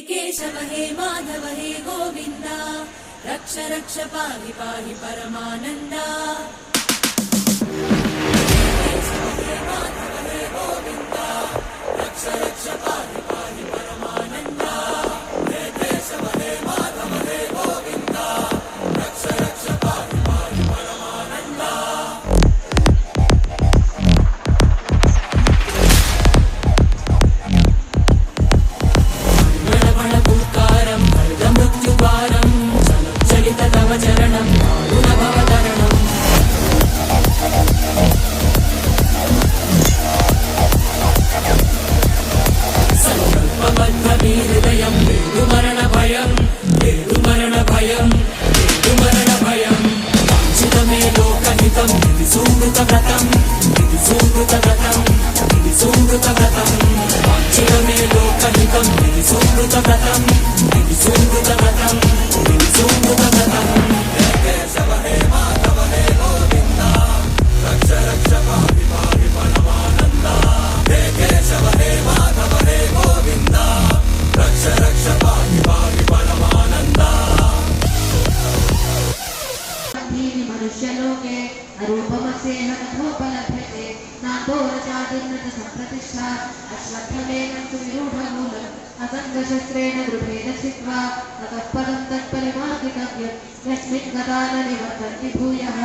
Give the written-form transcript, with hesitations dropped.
केशव हे माधव हे गोविन्द रक्ष रक्ष पाहि पाहि परमानन्दा केशव हे माधव हे गोविन्द रक्ष रक्ष पाहि पाहि परमानन्दा हे केशव हे माधव हे गोविन्द रक्ष रक्ष पाहि पाहि परमानन्दा चरणं गुणभवतरणं संकल्पबद्धमी हृदयं वेदुमरणभयं वेदुमरणभयं वेदुमरणभयं वाञ्छितमे लोकहितं इति सुहृतव्रतं इति सुहृतव्रतं इति सुहृतव्रतं वाञ्छितमे लोकहितं इति सुहृतव्रतं इति सुहृतव्रतं इति सुहृतव्रतं मनुष्यलोके अरूपमस्येह तथोपलभ्यते नातो रजादिर्नत सम्प्रतिष्ठा अश्वत्थमेनं तु विरूढमूलम् असङ्गशस्त्रेण दृढेन छित्त्वा ततः पदं तत्परिमार्गितव्यं यस्मिन् गता न निवर्तन्ति भूयः